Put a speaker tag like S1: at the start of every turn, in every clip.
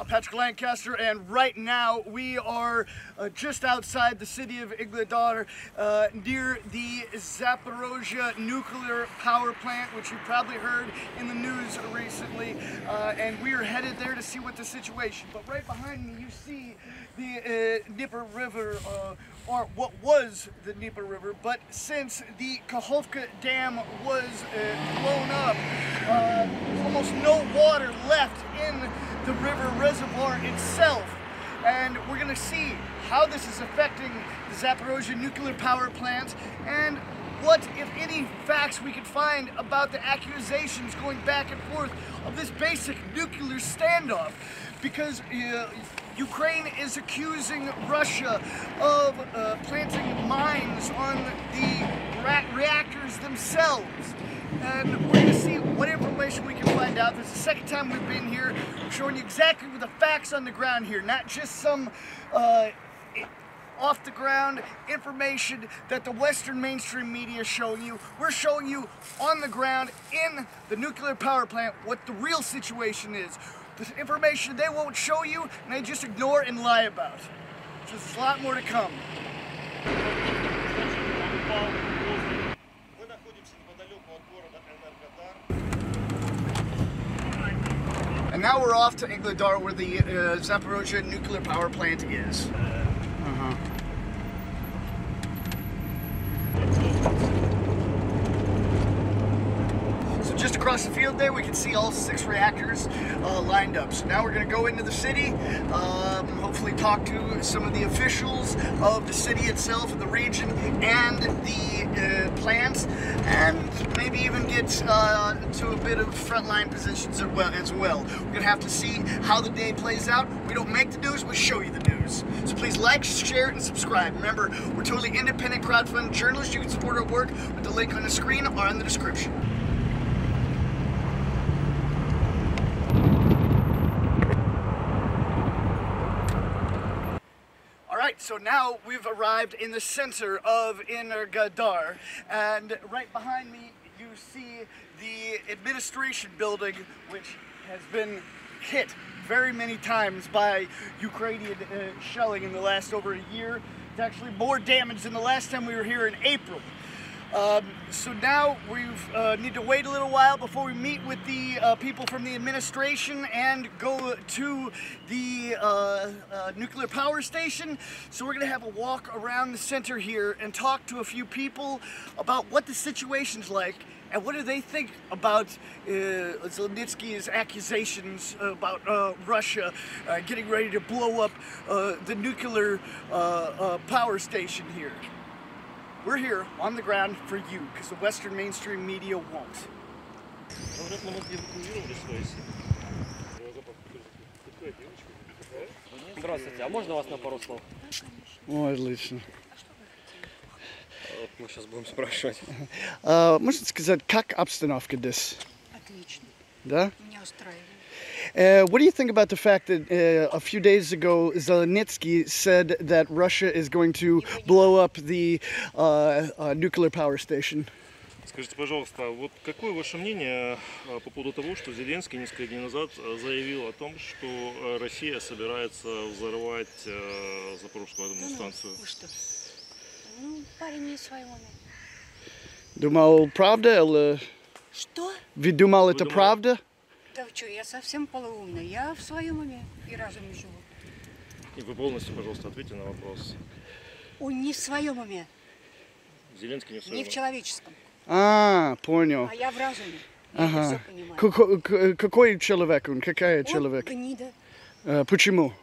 S1: Patrick Lancaster, and right now we are just outside the city of Iglodar, near the Zaporozhye nuclear power plant, which you probably heard in the news recently, and we are headed there to see what the situation. But right behind me you see the Dnieper River, or what was the Dnieper River, but since the Kakhovka Dam was blown up, there's almost no water left in the river reservoir itself. And we're going to see how this is affecting the Zaporozhye nuclear power plant and what, if any, facts we can find about the accusations going back and forth of this basic nuclear standoff. Because Ukraine is accusing Russia of planting mines on the reactors themselves. And we're going to see what information we can find out. This is the second time we've been here. We're showing you exactly the facts on the ground here, not just some off the ground information that the Western mainstream media is showing you. We're showing you on the ground in the nuclear power plant what the real situation is. The information they won't show you and they just ignore and lie about. So there's a lot more to come. And now we're off to Iglodar, where the Zaporozhye nuclear power plant is. So just across the field there, we can see all 6 reactors lined up. So now we're going to go into the city, hopefully talk to some of the officials of the city itself, and the region, and the plants, and maybe even get to a bit of frontline positions as well. We're going to have to see how the day plays out. We don't make the news, we show you the news. So please like, share, and subscribe. Remember, we're totally independent crowdfunding journalists. You can support our work with the link on the screen or in the description. Alright, so now we've arrived in the center of Iglodar, and right behind me you see the administration building, which has been hit very many times by Ukrainian shelling in the last over a year. It's actually more damage than the last time we were here in April. So now we need to wait a little while before we meet with the people from the administration and go to the nuclear power station. So we're going to have a walk around the center here and talk to a few people about what the situation's like and what do they think about Zelensky's accusations about Russia getting ready to blow up the nuclear power station here. We're here on the ground for you, because the Western mainstream media won't.
S2: Здравствуйте, а можно вас на пару слов?
S1: О, отлично.
S2: Мы сейчас будем спрашивать.
S1: Можете сказать, как обстановка здесь?
S3: Отлично.
S1: Да?
S3: Меня устраивает.
S1: What do you think about the fact that a few days ago Zelensky said that Russia is going to blow up the nuclear power station?
S4: Скажите, пожалуйста, вот какое ваше мнение по поводу того, что Зеленский несколько дней назад заявил о том, что Россия собирается взорвать Запорожскую атомную станцию?
S3: Вы что? Ну, парень не в своем уме.
S1: Думал, правда или...
S3: Что?
S1: Вы думал, это правда?
S3: Да вы что, я совсем полуумная. Я в своем уме и разуме живу.
S4: И вы полностью, пожалуйста, ответьте на вопрос.
S3: Он не в своем уме.
S4: Зеленский не в своем
S3: Не в человеческом.
S1: А, понял.
S3: А я в разуме. Я
S1: Ага.
S3: все понимаю.
S1: Какой человек он? Какая
S3: Он
S1: человек?
S3: гнида.
S1: Почему?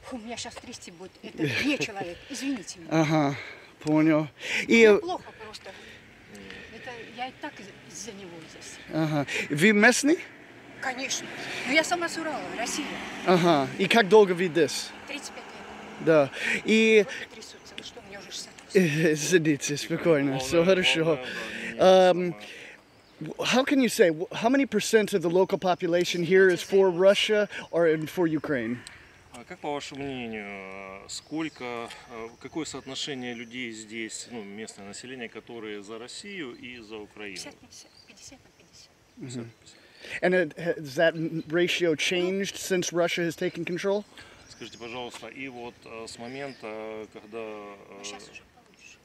S3: Фу, меня сейчас трясти будет. Это не человек. Извините меня.
S1: Ага, понял.
S3: Мне плохо просто. Это я и так из-за него здесь.
S1: Ага. Вы местный?
S3: Конечно. Но я сама с Урала, Россия.
S1: Ага. И как долго вы здесь?
S3: 35 лет.
S1: Да. И...
S3: Руки трясутся. Вы что, у меня уже 68.
S1: Сидите, спокойно, все хорошо. How can you say, how many % of the local population here is for Russia or for Ukraine?
S4: Как по вашему мнению, какое соотношение людей здесь, ну, местное население, которые за Россию и за Украину?
S3: 50 на 50. 50 на 50.
S1: And has that ratio changed since Russia has taken control?
S4: Скажите, пожалуйста, и вот с момента, когда...
S3: Сейчас уже получше.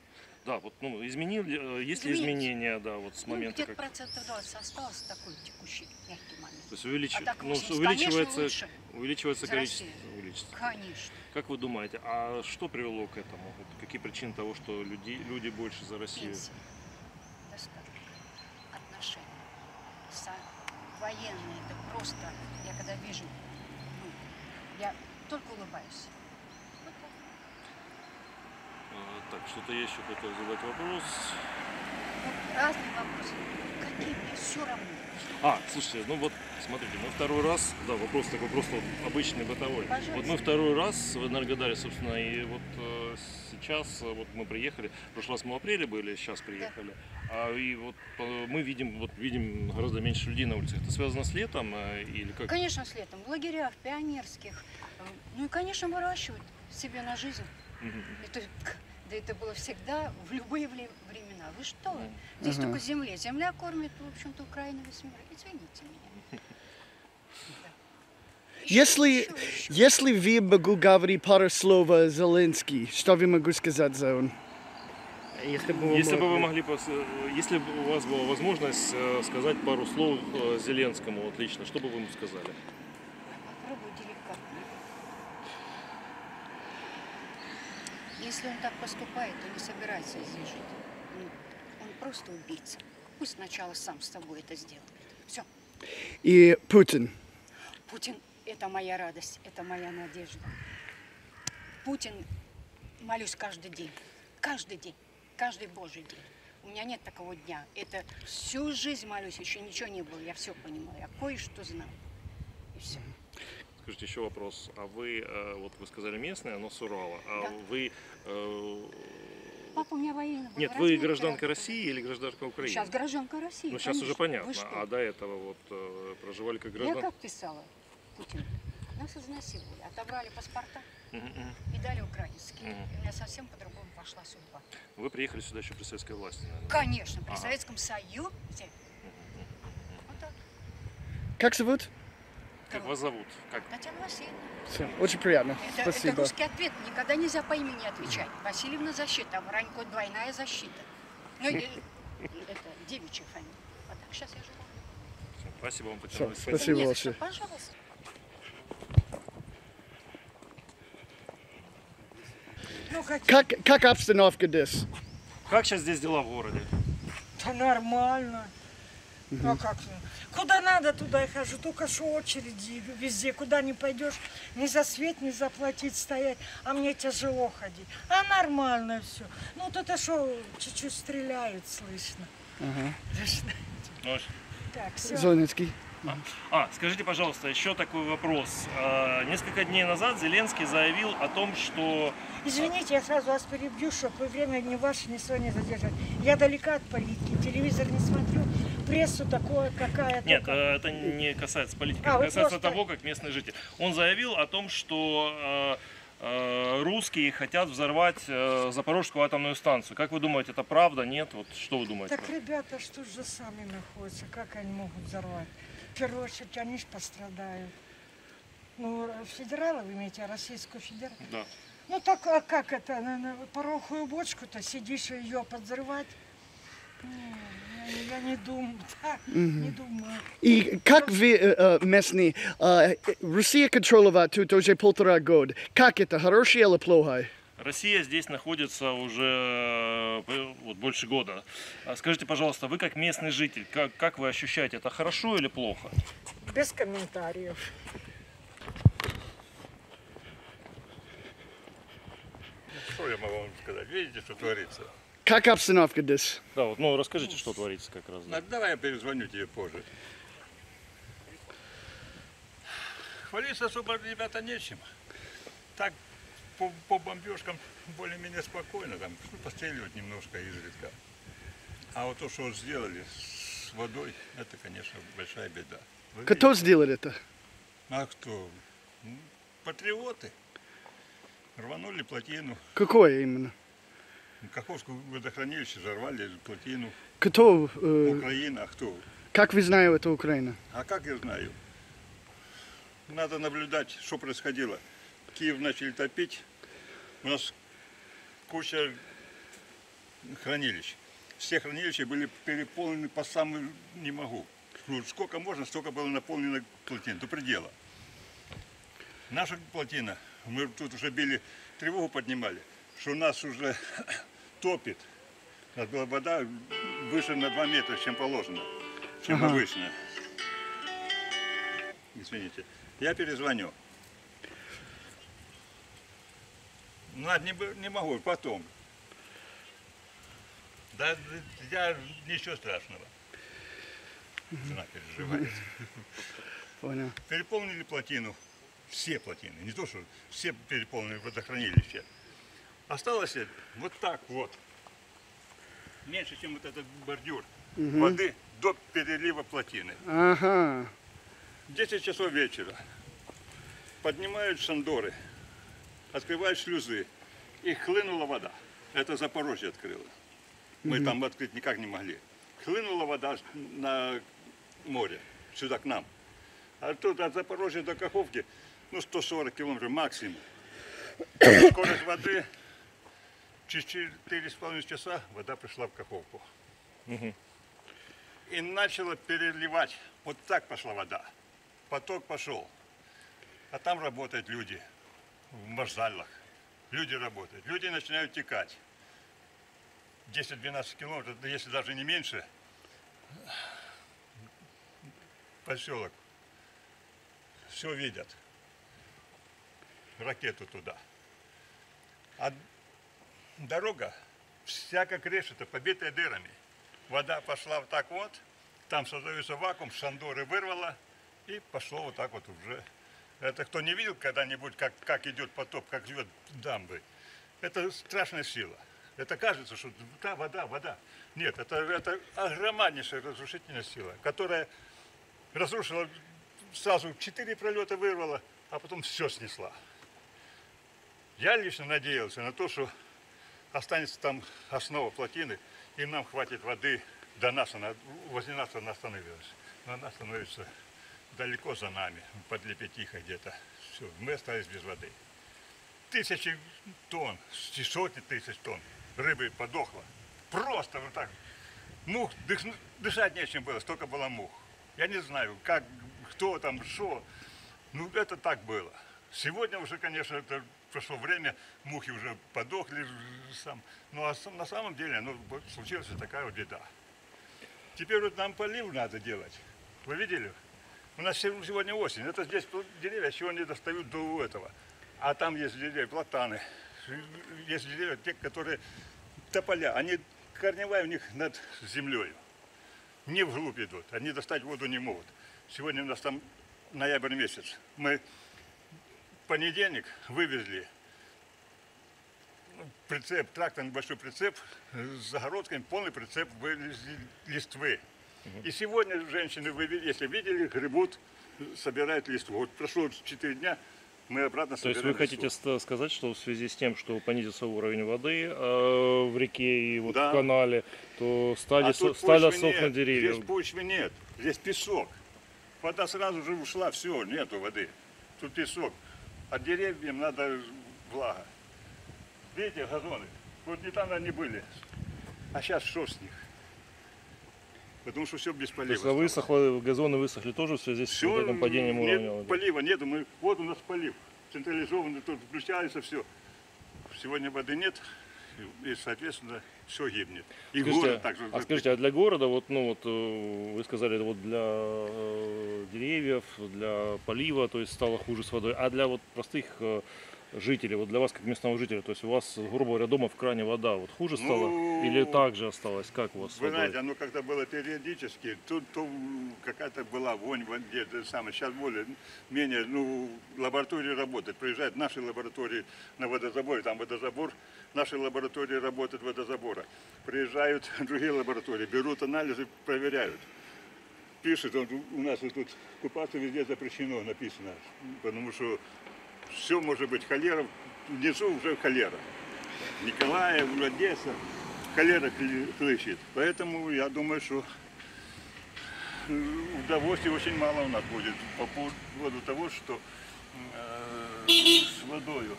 S4: Да, вот, ну, есть ли
S3: Изменилось.
S4: изменения, да, вот с
S3: Ну,
S4: момента,
S3: где-то
S4: как...
S3: процентов 20 осталось такой текущий мягкий момент.
S4: То есть
S3: А так 80,
S4: увеличивается,
S3: конечно,
S4: увеличивается
S3: за
S4: количество...
S3: Россию.
S4: Увеличится.
S3: Конечно.
S4: Как вы думаете, а что привело к этому? Вот какие причины того, что люди больше за Россию?
S3: Пенсии, достаток, отношения. Военные, это просто, я когда вижу, ну, я только улыбаюсь. Вот так.
S4: Так, что-то я еще хотел задать вопрос.
S3: Ну, разные вопросы. Какие мне все равно.
S4: Слушайте, ну вот, смотрите, мы второй раз, да, вопрос такой просто вот обычный бытовой.
S3: Пожалуйста.
S4: Вот мы второй раз в Энергодаре, собственно, и вот сейчас вот мы приехали, в прошлый раз мы в апреле были, сейчас приехали, и вот мы видим гораздо меньше людей на улицах. Это связано с летом или как?
S3: Конечно, с летом. В лагерях, пионерских. Ну и, конечно, выращивают себе на жизнь. Да это было всегда, в любые времена. Вы что? Здесь только земля. Земля кормит, в общем-то, Украину весь мир. Извините меня.
S1: Если вы могу говорить пару слов Зеленский, что вы могу сказать за он?
S2: Если
S4: бы у вас была возможность сказать пару слов Зеленскому, вот лично, что бы вы ему сказали?
S3: Попробуй деликатно. Если он так поступает, то не собирается здесь жить. Ну, он просто убийца. Пусть сначала сам с собой это сделает. Все.
S1: И Путин.
S3: Путин – это моя радость, это моя надежда. Путин, молюсь каждый день, каждый божий день. У меня нет такого дня. Это всю жизнь молюсь, еще ничего не было, я все понимаю, я кое-что знаю. И все.
S4: Скажите, еще вопрос. А вы, вот вы сказали местные, оно с Урала. А
S3: Да.
S4: вы...
S3: Папа у меня военный был.
S4: Нет, вы гражданка России или гражданка Украины?
S3: Сейчас гражданка России.
S4: Ну, сейчас уже
S3: конечно.
S4: понятно.
S3: Вы что?
S4: А до этого вот проживали как
S3: Я
S4: гражданка?
S3: как писала Путин. Нас изнасиловали, отобрали паспорта и дали украинские. И у меня совсем по-другому пошла судьба.
S4: Вы приехали сюда еще при советской власти, наверное?
S3: Конечно, при Советском Союзе. Вот так.
S1: Как зовут?
S4: Как вас зовут? Как?
S3: Татьяна Васильевна.
S1: Все, очень приятно.
S3: Это
S1: Спасибо.
S3: русский ответ. Никогда нельзя по имени отвечать. Васильевна защита, а Воронько двойная защита. Ну, это девичья фамилия. А так сейчас я жива.
S4: Спасибо вам,
S1: Всё,
S4: Татьяна Васильевна.
S1: спасибо
S3: Не за что,
S1: большое.
S3: пожалуйста.
S1: Как обстановка здесь?
S4: Как сейчас здесь дела в городе?
S5: Да нормально. А как? Куда надо, туда и хожу. Только что очереди везде. Куда не пойдешь, ни за свет, ни заплатить стоять. А мне тяжело ходить. А нормально все. Ну, вот это что, чуть-чуть стреляют, слышно. Слышно.
S4: Ну,
S5: Так, все.
S1: Зеленский.
S4: Скажите, пожалуйста, еще такой вопрос. Несколько дней назад Зеленский заявил о том, что...
S5: Извините, я сразу вас перебью, чтобы время ни ваше, ни свое не задержать. Я далека от политики, телевизор не смотрю, прессу такое, какая
S4: Нет,
S5: только.
S4: это не касается политики, это
S5: вы
S4: касается
S5: просто-
S4: того, как местный житель. Он заявил о том, что русские хотят взорвать Запорожскую атомную станцию. Как вы думаете, это правда? Нет? Вот что вы думаете?
S5: Так ребята что же сами находятся, как они могут взорвать? В первую очередь они ж пострадают. Ну, федералы вы имеете, а Российскую Федерацию?
S4: Да.
S5: Ну так, а как это, на пороховую бочку-то сидишь и ее подзрывать? Я не думаю, да, не думаю.
S1: И как вы местный? Россия контролировала тут уже 1,5 года. Как это, хорошее или плохое?
S4: Россия здесь находится уже вот, больше года. Скажите, пожалуйста, вы как местный житель, как вы ощущаете, это хорошо или плохо?
S5: Без комментариев.
S6: Что я могу вам сказать? Видите, что творится?
S1: Как обстановка здесь?
S4: Да, вот, ну расскажите, что творится как раз. Да.
S6: Давай я перезвоню тебе позже. Хвалиться особо, ребята, нечем. Так, по бомбежкам более-менее спокойно, там постреливать немножко изредка. А вот то, что вот сделали с водой, это, конечно, большая беда. Вы
S1: Кто
S6: видите?
S1: сделал это?
S6: А кто? Ну, патриоты. Рванули плотину.
S1: Какое именно?
S6: Каховскую водохранилище взорвали плотину.
S1: Кто?
S6: Украина, а кто?
S1: Как вы знаете, это Украина?
S6: А как я знаю? Надо наблюдать, что происходило. Киев начали топить. У нас куча хранилищ. Все хранилища были переполнены по самому не могу. Ну, сколько можно, столько было наполнено плотин, до предела. Наша плотина, мы тут уже били, тревогу поднимали, что нас уже топит. У нас была вода выше на 2 метра, чем положено, чем обычно. Извините. Я перезвоню. Ну, не могу, потом. Да, я ничего страшного. Жена переживает.
S1: Понял.
S6: Переполнили плотину. Все плотины. Не то, что все переполнили водохранилище. Осталось вот так вот. Меньше, чем вот этот бордюр. Воды до перелива плотины.
S1: Ага.
S6: 10 часов вечера. Поднимают шандоры. Открывают шлюзы. И хлынула вода. Это Запорожье открыло. Мы там открыть никак не могли. Хлынула вода на море, сюда к нам. А тут от Запорожья до Каховки, ну, 140 километров максимум. Скорость воды, через 4,5 часа вода пришла в Каховку. И начала переливать. Вот так пошла вода. Поток пошел. А там работают люди в маршалах. Люди работают. Люди начинают текать. 10-12 километров, если даже не меньше, поселок. Все видят. Ракету туда. А дорога вся как решета, побитая дырами. Вода пошла вот так вот, там создается вакуум, шандоры вырвало, и пошло вот так вот уже. Это кто не видел когда-нибудь, как идет потоп, как живет дамбы, это страшная сила. Это кажется, что да, вода. Нет, это огромнейшая разрушительная сила, которая разрушила сразу 4 пролета вырвала, а потом все снесла. Я лично надеялся на то, что останется там основа плотины, и нам хватит воды до нас, возле нас она остановилась. Но она становится далеко за нами, под Лепетихой где-то. Все, мы остались без воды. 1000 тонн, сотни тысяч тонн рыбы подохло. Просто вот так. Мух, дышать нечем было, столько было мух. Я не знаю, как, кто там, что. Ну, это так было. Сегодня уже, конечно, это прошло время, мухи уже подохли сам. Ну, а на самом деле, ну, случилась такая вот беда. Теперь вот нам полив надо делать. Вы видели? У нас сегодня осень. Это здесь деревья чего не достают до этого. А там есть деревья, платаны. Есть деревья, те, которые тополя. Они, корневая у них над землей. Не вглубь идут. Они достать воду не могут. Сегодня у нас там ноябрь месяц. Мы в понедельник вывезли прицеп, тракторный большой прицеп с загородками, полный прицеп вывезли листвы. И сегодня женщины, если видели, гребут, собирают листву. Вот прошло 4 дня, мы обратно собираем.
S4: То есть вы хотите сказать, что в связи с тем, что понизился уровень воды в реке и вот в канале, то стали сохнуть деревья?
S6: Здесь почвы нет, здесь песок. Вода сразу же ушла, все, нету воды. Тут песок. А деревьям надо влага. Видите, газоны? Вот не там они были. А сейчас что с них? Потому что все без полива.
S4: То есть высохло, газоны высохли тоже в связи с вот этим падением уровня воды?
S6: Полива нету. Вот у нас полив. Централизованный, тут включается все. Сегодня воды нет. И, соответственно, все гибнет. И
S4: скажите,
S6: город также.
S4: Скажите, а для города, вот, ну вот вы сказали, вот для деревьев, для полива, то есть стало хуже с водой, а для вот простых жителей, вот для вас как местного жителя, то есть у вас, грубо говоря, дома в кране вода, вот хуже стало или так же осталось, как у вас с
S6: Вы
S4: водой?
S6: знаете, оно когда было периодически, тут то какая-то была вонь в воде, сейчас более-менее, ну, лаборатории работают, приезжают наши лаборатории на водозаборе, там водозабор, наши лаборатории работают водозабора, приезжают другие лаборатории, берут анализы, проверяют. Пишет, у нас тут купаться везде запрещено, написано, потому что все может быть, холера, внизу уже холера. Николаев, Одесса, холера хлыщет. Поэтому я думаю, что удовольствия очень мало у нас будет по поводу того, что с водою.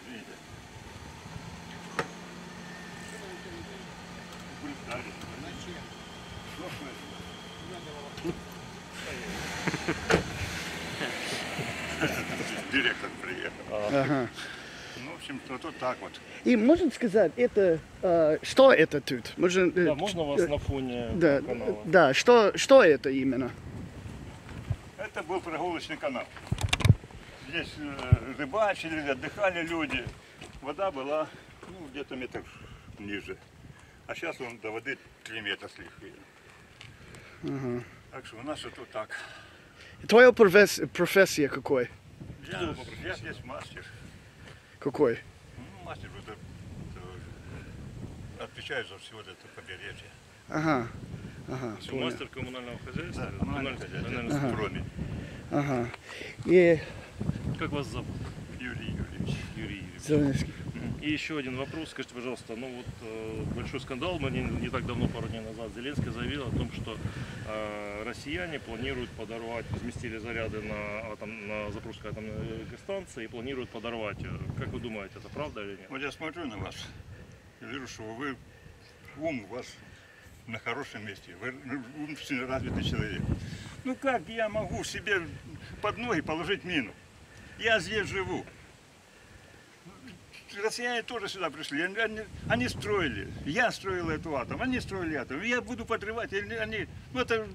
S6: Извините. Директор приехал.
S1: Ага.
S6: Ну, в общем, вот так вот.
S1: И можно сказать, это что это тут? Можно,
S4: Да, можно вас на фоне
S1: да,
S4: канала?
S1: да, что это именно?
S6: Это был прогулочный канал. Здесь рыбачили, отдыхали люди. Вода была ну, где-то метр ниже. А сейчас он до воды 3 метра с лихвой.
S1: Ага.
S6: Так что у нас это вот так.
S1: Твоя профессия какой?
S6: Я здесь мастер.
S1: Какой?
S6: Ну, мастер отвечаю за все это побережье.
S1: Ага. Ага.
S4: Все, мастер коммунального хозяйства?
S6: Да, коммунальное хозяйство.
S1: Ага.
S6: Проме.
S1: Ага. И
S4: Как вас зовут?
S6: Юрий Юрьевич.
S4: Юрий Юрьевич.
S1: Зеленский.
S4: И еще один вопрос. Скажите, пожалуйста, ну вот большой скандал, мы не так давно, пару дней назад, Зеленский заявил о том, что россияне планируют подорвать, разместили заряды на Запорожской атомной электростанции и планируют подорвать. Как вы думаете, это правда или нет?
S6: Вот я смотрю на вас и вижу, что вы ум у вас на хорошем месте. Вы умственно развитый человек. Ну как я могу себе под ноги положить мину? Я здесь живу. Россияне тоже сюда пришли. Они строили. Я строил эту атом. Они строили атом. Я буду подрывать. Они... Ну это...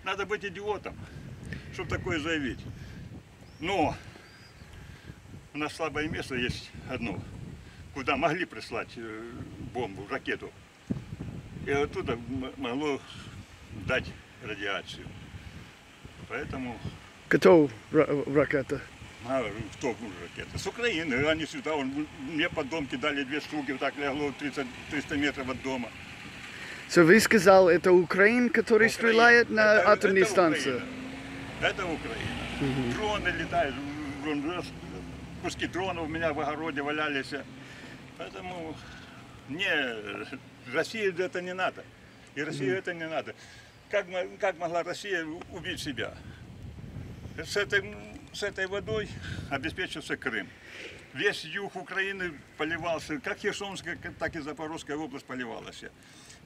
S6: Надо быть идиотом, чтобы такое заявить. Но у нас слабое место есть одно, куда могли прислать бомбу, ракету. И оттуда могло дать радиацию. Поэтому...
S1: Кто ракета?
S6: Кто ракета? С Украины. Они сюда, мне под дом кидали 2 штуки, вот так легло 300 метров от дома.
S1: So, вы сказал, это Украина, который
S6: Украина.
S1: стреляет на
S6: Это
S1: атомные
S6: Украина.
S1: станции?
S6: Это Украина. Дроны летают, куски дронов у меня в огороде валялись. Поэтому России это не надо. И России это не надо. Как могла Россия убить себя? С этой водой обеспечился Крым. Весь юг Украины поливался, как Херсонская, так и Запорожская область поливалась.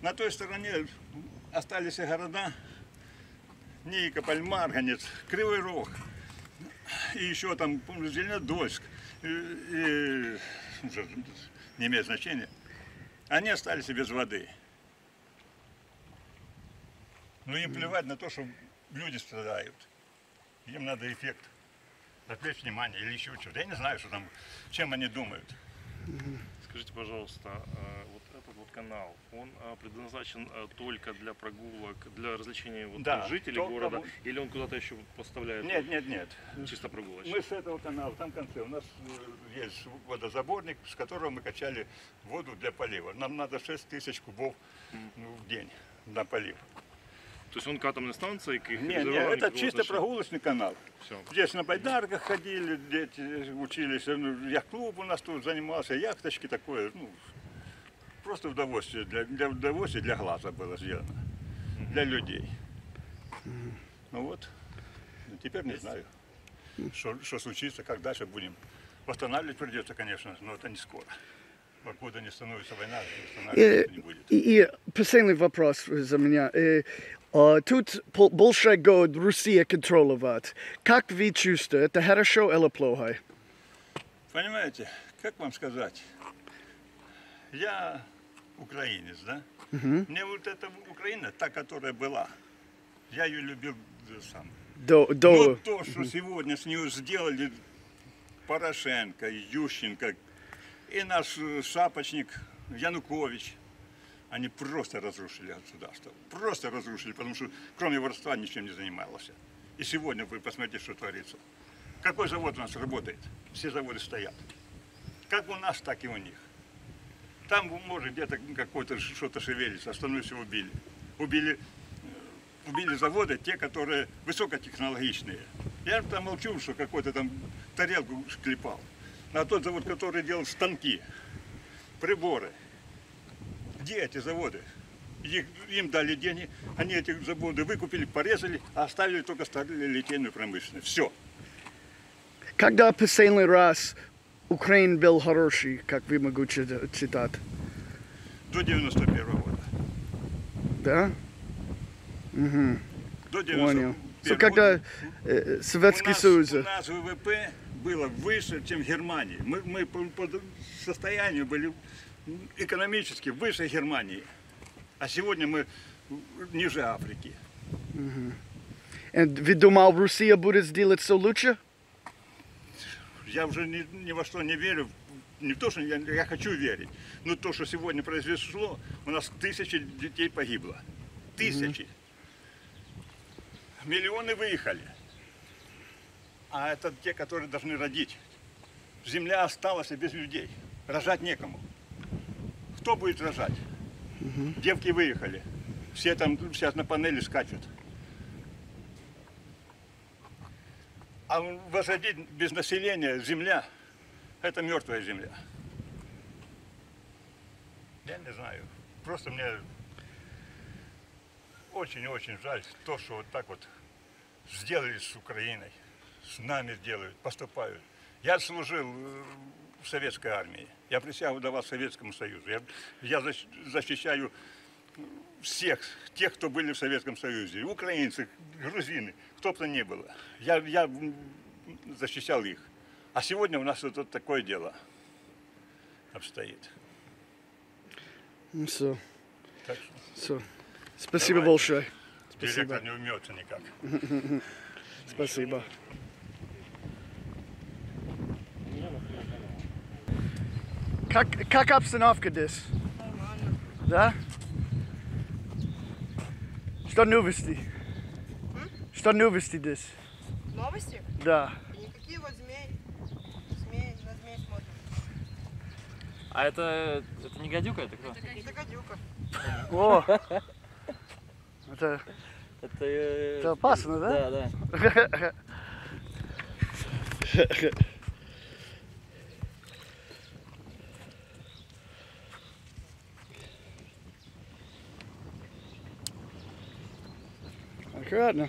S6: На той стороне остались города Никополь, Марганец, Кривой Рог, и еще там Зеленодольск, и не имеет значения. Они остались без воды. Но им плевать на то, что люди страдают. Им надо эффект, отвлечь внимание или еще что-то. Я не знаю, что там, чем они думают.
S4: Скажите, пожалуйста, вот этот вот канал, он предназначен только для прогулок, для развлечения вот,
S6: Да,
S4: жителей
S6: только
S4: города,
S6: вот.
S4: или он куда-то еще поставляет?
S6: Нет.
S4: Чисто прогулочный.
S6: Мы с этого канала, там в конце, у нас есть водозаборник, с которого мы качали воду для полива. Нам надо 6000 кубов в день на полив.
S4: То есть он к атомной станции, к их
S6: Нет,
S4: резервуару
S6: это
S4: никакого
S6: чисто
S4: отношения?
S6: прогулочный канал.
S4: Всё.
S6: Здесь на байдарках ходили, дети учились, яхт-клуб у нас тут занимался, яхточки такое, ну, просто удовольствие, для удовольствия, для глаза было сделано, для людей. Ну вот, теперь не знаю, что случится, как дальше будем. Восстанавливать придется, конечно, но это не скоро. Покуда не становится война, восстанавливаться не будет.
S1: И последний вопрос за меня. Тут большой год Россия контролирует. Как вы чувствуете, это хорошо или плохо?
S6: Понимаете, как вам сказать? Я украинец, да? Мне вот эта Украина, та, которая была, я ее любил сам. Но то, что сегодня с нее сделали Порошенко, Ющенко и наш шапочник Янукович, они просто разрушили государство. Просто разрушили, потому что кроме воровства ничем не занималось. И сегодня вы посмотрите, что творится. Какой завод у нас работает? Все заводы стоят. Как у нас, так и у них. Там, может, где-то какое-то что-то шевелится, остальное все убили. Убили заводы, те, которые высокотехнологичные. Я там молчу, что какой-то там тарелку клепал. А тот завод, который делал станки, приборы. Где эти заводы? Им дали деньги, они эти заводы выкупили, порезали, а оставили только сталелитейную промышленность. Все.
S1: Когда последний раз Украина был хороший, как вы могу читать?
S6: До 91-го года.
S1: Да? Угу.
S6: До 91-го
S1: Понял.
S6: года.
S1: Когда Советский Союз.
S6: У нас ВВП было выше, чем в Германии. Мы по состоянию были экономически выше Германии. А сегодня мы ниже Африки.
S1: Вы думал, Россия будет сделать все лучше?
S6: Я уже ни во что не верю. Не то, что я хочу верить, но то, что сегодня произошло, у нас тысячи детей погибло. Тысячи. Миллионы выехали. А это те, которые должны родить. Земля осталась без людей. Рожать некому. Кто будет рожать? Девки выехали. Все там сейчас на панели скачут. А возродить без населения земля, это мертвая земля. Я не знаю. Просто мне очень-очень жаль то, что вот так вот сделали с Украиной. С нами делают, поступают. Я служил в советской армии. Я присягу давал Советскому Союзу. Я защищаю всех тех, кто были в Советском Союзе. Украинцы, грузины, кто бы то ни было. Я защищал их. А сегодня у нас вот такое дело обстоит.
S1: Ну все.
S6: Так
S1: Все. Спасибо
S6: Давайте.
S1: большое. Спасибо.
S6: Директор не умется никак.
S1: Спасибо. Как обстановка здесь?
S7: Нормально.
S1: Да? Что новости? Что новости здесь?
S7: Новости?
S1: Да.
S7: Никакие вот змей. На змей смотрим.
S2: А это не гадюка, это кто?
S7: Это гадюка.
S1: О! Это
S2: Это
S1: опасно, да?
S2: Да, да.
S1: Аккуратно.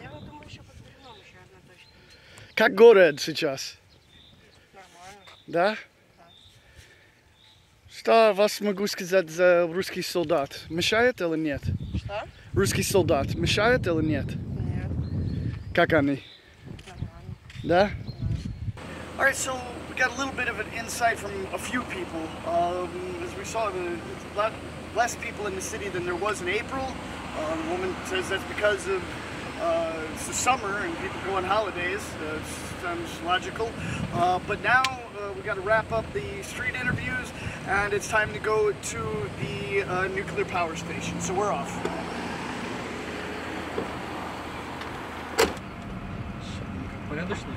S7: Я вот думаю, еще под бревном еще одна точно.
S1: Как город сейчас?
S7: Нормально.
S1: Да? Что вас могу сказать за русский солдат? Мешает или нет?
S7: Что?
S1: Русский солдат мешает или нет?
S7: Нет.
S1: Как они?
S7: Нормально.
S1: Да? All right, so we got a little bit of an insight from a few people. As we saw, less people in the city than there was in April. The woman says that's because of it's the summer and people go on holidays. Sounds logical. But now we got to wrap up the street interviews, and it's time to go to the nuclear power station. So we're off.
S2: Порядочно?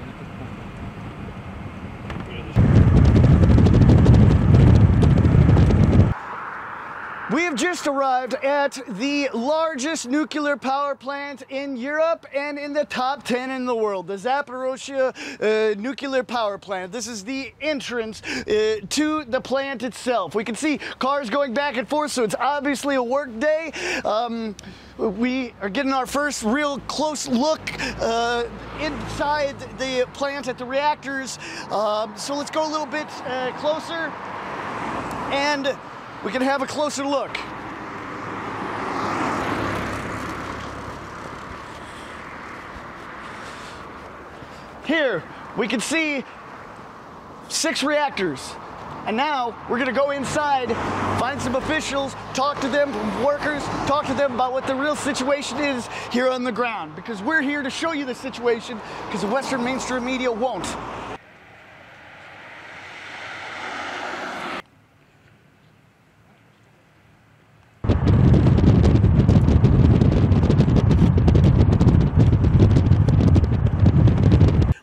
S1: We have just arrived at the largest nuclear power plant in Europe and in the top 10 in the world, the Zaporozhye nuclear power plant. This is the entrance to the plant itself. We can see cars going back and forth, so it's obviously a work day. We are getting our first real close look inside the plant at the reactors. So let's go a little bit closer and we can have a closer look. Here, we can see 6 reactors. And now, we're gonna go inside, find some officials, talk to them, workers, talk to them about what the real situation is here on the ground. Because we're here to show you the situation, because the Western mainstream media won't.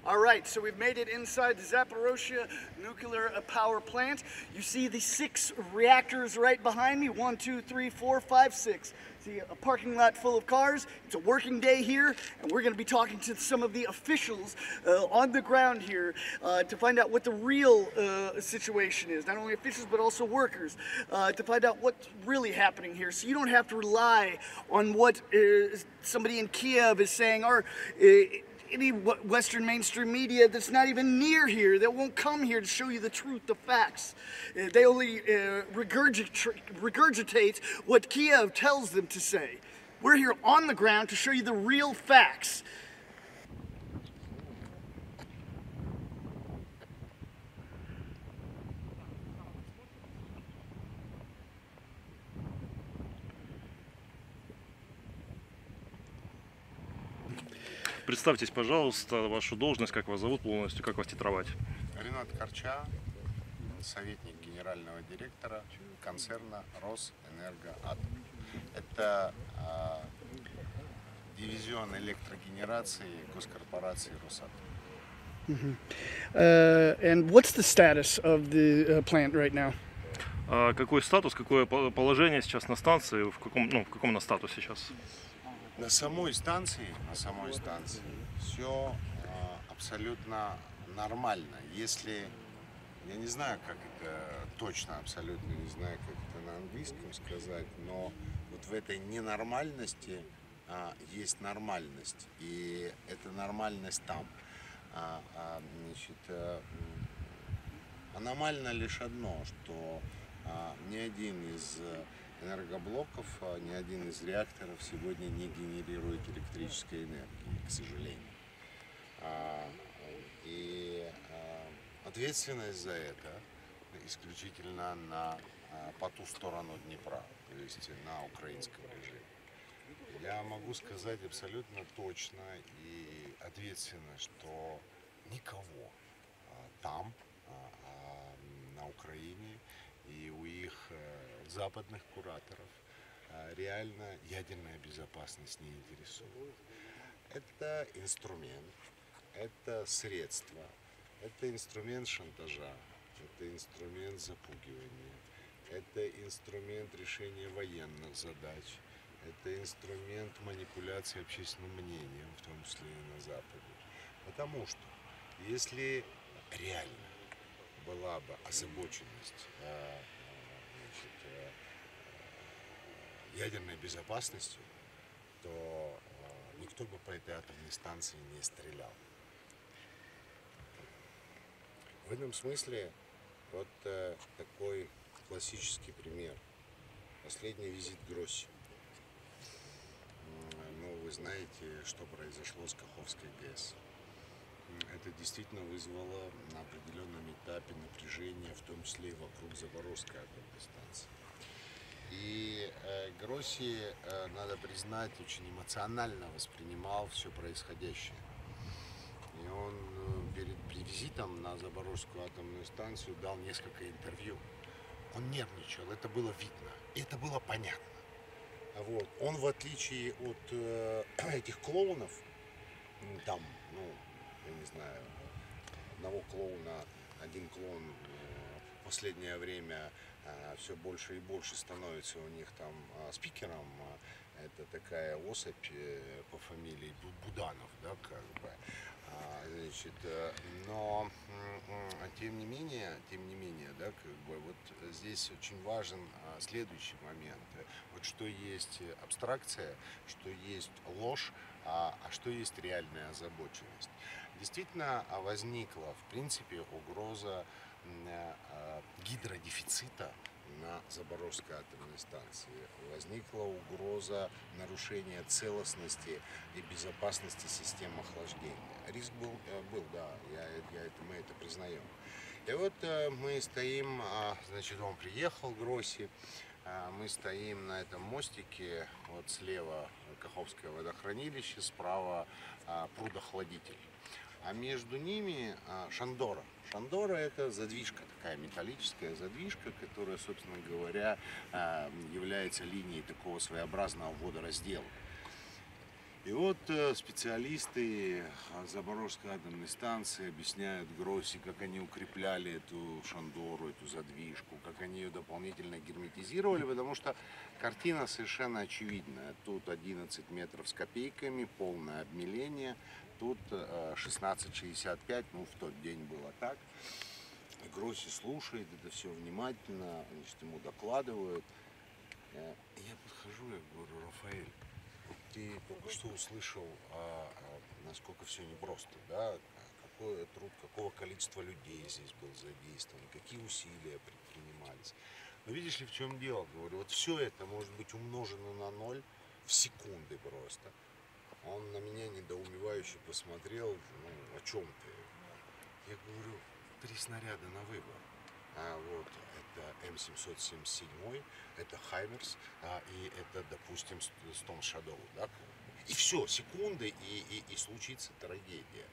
S1: All right, so we've made it inside the Zaporozhye nuclear power plant. You see the 6 reactors right behind me, 1, 2, 3, 4, 5, 6. See a parking lot full of cars. It's a working day here, and we're going to be talking to some of the officials on the ground here to find out what the real situation is. Not only officials, but also workers, to find out what's really happening here. So you don't have to rely on what somebody in Kiev is saying, or any Western mainstream media that's not even near here, that won't come here to show you the truth, the facts. They only regurgitate what Kiev tells them to say. We're here on the ground to show you the real facts.
S4: Представьтесь, пожалуйста, вашу должность, как вас зовут полностью, как вас титровать.
S8: Ренат Корча, советник генерального директора концерна Росэнергоатом. Это дивизион электрогенерации госкорпорации Росатом.
S1: And what's the status of the plant right now?
S4: Какой статус, какое положение сейчас на станции, в каком она статусе сейчас?
S8: На самой станции все абсолютно нормально. Если, я не знаю, как это точно, абсолютно не знаю, как это на английском сказать, но вот в этой ненормальности есть нормальность, и эта нормальность там. Аномально лишь одно, что ни один из энергоблоков, ни один из реакторов сегодня не генерирует электрической энергии, к сожалению. И ответственность за это исключительно по ту сторону Днепра, то есть на украинском режиме. Я могу сказать абсолютно точно и ответственно, что никого там, на Украине, и у их западных кураторов реально ядерная безопасность не интересует. Это инструмент, это средство, это инструмент шантажа, это инструмент запугивания, это инструмент решения военных задач, это инструмент манипуляции общественным мнением, в том числе и на Западе. Потому что если реально была бы озабоченность ядерной безопасностью, то никто бы по этой атомной станции не стрелял. В этом смысле вот такой классический пример. Последний визит Гросси. Ну, вы знаете, что произошло с Каховской ГЭС. Это действительно вызвало на определенном этапе напряжение, в том числе и вокруг Запорожской атомной станции. И Гросси, надо признать, очень эмоционально воспринимал все происходящее. И он перед визитом на Запорожскую атомную станцию дал несколько интервью. Он нервничал, это было видно, и это было понятно. Вот. Он, в отличие от этих клоунов, там, ну, я не знаю, одного клоуна, один клоун в последнее время все больше и больше становится у них там спикером. Это такая особь по фамилии Буданов, да, как бы. Значит, но тем не менее, да, как бы вот здесь очень важен следующий момент. Вот что есть абстракция, что есть ложь, а что есть реальная озабоченность. Действительно возникла, в принципе, угроза гидродефицита на Запорожской атомной станции. Возникла угроза нарушения целостности и безопасности систем охлаждения. Риск был, да, мы это признаем. И вот мы стоим, значит, он приехал, Гросси, мы стоим на этом мостике, вот слева Каховское водохранилище, справа прудохладитель. А между ними Шандора. Шандора — это задвижка, такая металлическая задвижка, которая, собственно говоря, является линией такого своеобразного водораздела. И вот специалисты Запорожской атомной станции объясняют Гросси, как они укрепляли эту шандору, эту задвижку, как они ее дополнительно герметизировали, потому что картина совершенно очевидная. Тут 11 метров с копейками, полное обмеление, тут 16,65, ну в тот день было так. Гросси слушает это все внимательно, значит, ему докладывают. Я подхожу, я говорю: Рафаэль, ты только что услышал, насколько все непросто, да? Какой труд, какого количества людей здесь был задействован, какие усилия предпринимались. Но видишь ли, в чем дело? Говорю, вот все это может быть умножено на 0 в секунды просто. Он на меня недоумевающе посмотрел: ну, о чем ты? Я говорю: 3 снаряда на выбор. Вот это М777, это Хаймерс, и это, допустим, Storm Shadow, да? И все, секунды, и случится трагедия.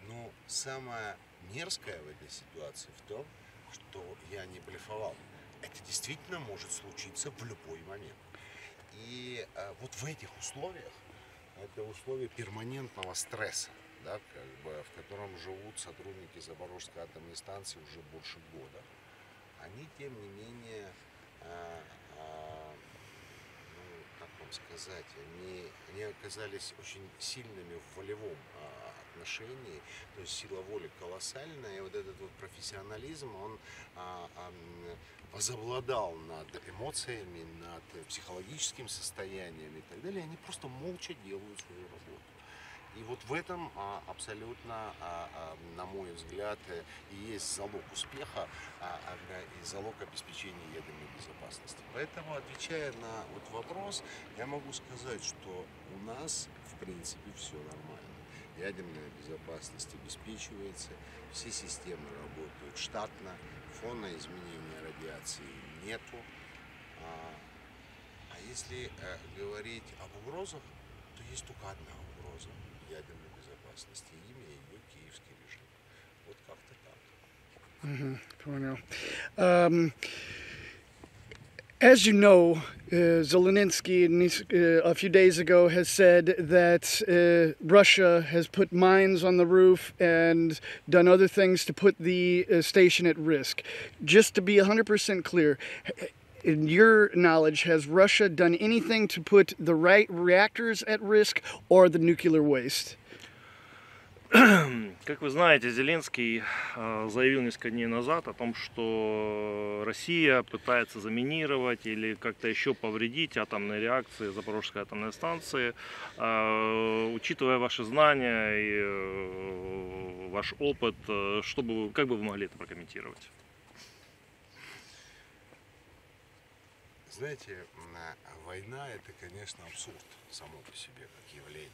S8: Но самое мерзкое в этой ситуации в том, что я не блефовал. Это действительно может случиться в любой момент. И вот в этих условиях, это условия перманентного стресса, да, как бы, в котором живут сотрудники Запорожской атомной станции уже больше года, они, тем не менее, ну, как вам сказать, они оказались очень сильными в волевом отношении, то есть сила воли колоссальная, и вот этот вот профессионализм, он возобладал над эмоциями, над психологическим состоянием и так далее. Они просто молча делают свою работу. И вот в этом абсолютно, на мой взгляд, и есть залог успеха и залог обеспечения ядерной безопасности. Поэтому, отвечая на вот вопрос, я могу сказать, что у нас, в принципе, все нормально. Ядерная безопасность обеспечивается, все системы работают штатно, фона изменения радиации нету. А если говорить об угрозах, то есть только одна угроза ядерной безопасности, имя ее киевский режим. Вот как-то так.
S1: Понял. As you know, Zelensky a few days ago has said that Russia has put mines on the roof and done other things to put the station at risk. Just to be 100% clear, in your knowledge, has Russia done anything to put the right reactors at risk or the nuclear waste?
S4: Как вы знаете, Зеленский заявил несколько дней назад о том, что Россия пытается заминировать или как-то еще повредить атомные реакции Запорожской атомной станции. Учитывая ваши знания и ваш опыт, как бы вы могли это прокомментировать?
S8: Знаете, война — это, конечно, абсурд само по себе, как явление.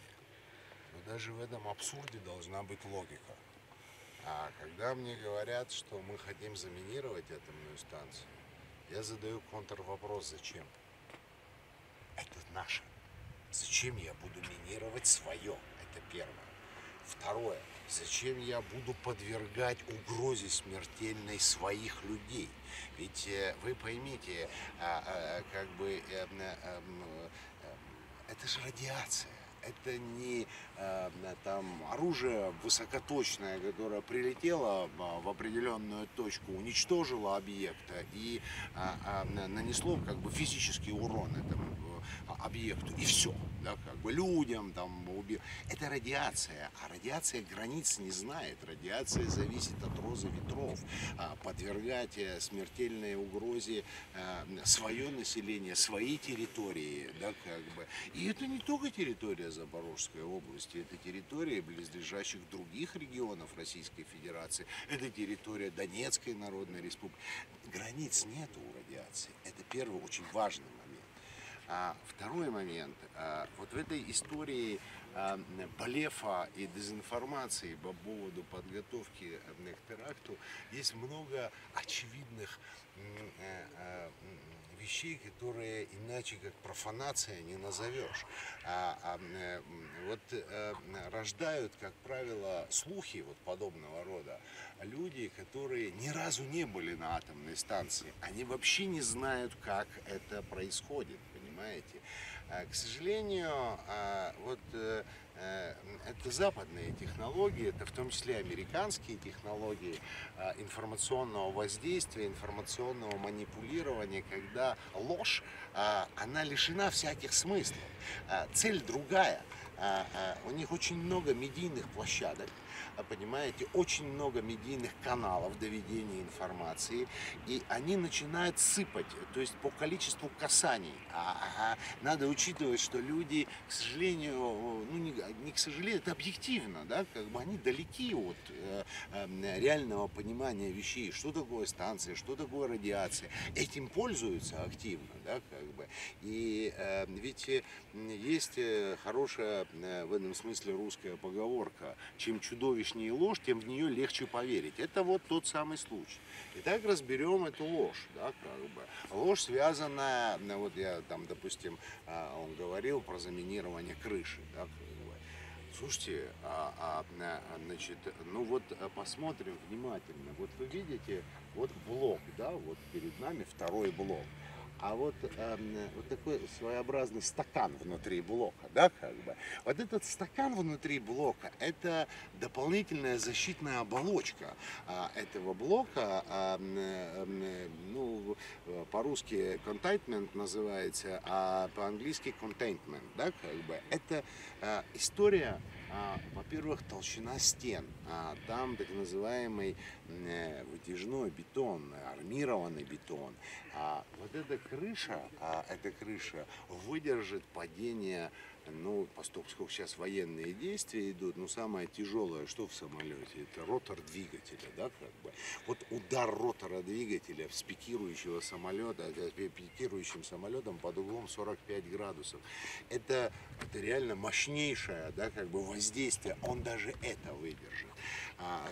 S8: Но даже в этом абсурде должна быть логика. А когда мне говорят, что мы хотим заминировать атомную станцию, я задаю контрвопрос: зачем? Это наше. Зачем я буду минировать свое? Это первое. Второе. Зачем я буду подвергать угрозе смертельной своих людей? Ведь вы поймите, как бы это же радиация. Это не там оружие высокоточное, которое прилетело в определенную точку, уничтожило объект и нанесло как бы физический урон этому объекту. И все, да, как бы людям там убил. Это радиация, а радиация границ не знает. Радиация зависит от розы ветров. Подвергать смертельной угрозе свое население, свои территории, да, как бы. И это не только территория Запорожской области, это территория близлежащих других регионов Российской Федерации, это территория Донецкой Народной Республики. Границ нету у радиации. Это первый очень важный момент. Второй момент. Вот в этой истории блефа и дезинформации по поводу подготовки к теракту есть много очевидных вещей, которые иначе как профанация не назовешь. Вот рождают, как правило, слухи вот подобного рода люди, которые ни разу не были на атомной станции. Они вообще не знают, как это происходит, понимаете? понимаете. К сожалению, вот это западные технологии, это в том числе американские технологии информационного воздействия, информационного манипулирования, когда ложь, она лишена всяких смыслов. Цель другая. У них очень много медийных площадок, понимаете, очень много медийных каналов доведения информации, и они начинают сыпать, то есть по количеству касаний. Надо учитывать, что люди, к сожалению, ну не к сожалению, это объективно, да, как бы они далеки от реального понимания вещей, что такое станция, что такое радиация. Этим пользуются активно, да, как бы. И ведь есть хорошая в этом смысле русская поговорка: чем чудовищнее ложь, тем в нее легче поверить. Это вот тот самый случай. Итак, разберем эту ложь, да, как бы. Ложь связана, вот я там, допустим, он говорил про заминирование крыши, да, как бы. Слушайте, значит, ну вот посмотрим внимательно. Вот вы видите, вот блок, да, вот перед нами второй блок. А вот такой своеобразный стакан внутри блока, да, как бы. Вот этот стакан внутри блока – это дополнительная защитная оболочка этого блока. Ну, по-русски containment называется, а по-английски containment, да, как бы. Это история, во-первых, толщина стен. Там так называемый вытяжной бетон, армированный бетон. Вот эта крыша выдержит падение, ну, поскольку сейчас военные действия идут, но самое тяжелое, что в самолете, это ротор двигателя, да, как бы. Вот удар ротора двигателя с пикирующего самолета, пикирующим самолетом под углом 45 градусов, это реально мощнейшее, да, как бы воздействие, он даже это выдержит.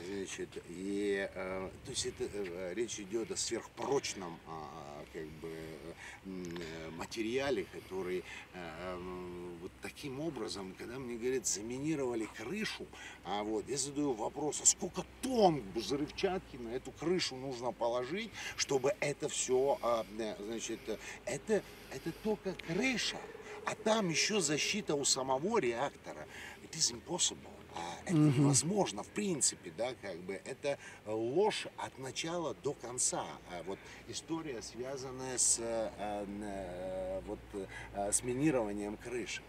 S8: Значит, и то есть это речь идет о сверхпрочном как бы материале, который вот таким образом, когда мне говорят, заминировали крышу, вот, я задаю вопрос: а сколько тонн взрывчатки на эту крышу нужно положить, чтобы это все, значит, это только крыша, а там еще защита у самого реактора. It is impossible. Это невозможно, в принципе, да, как бы это ложь от начала до конца. Вот история, связанная с минированием крыши.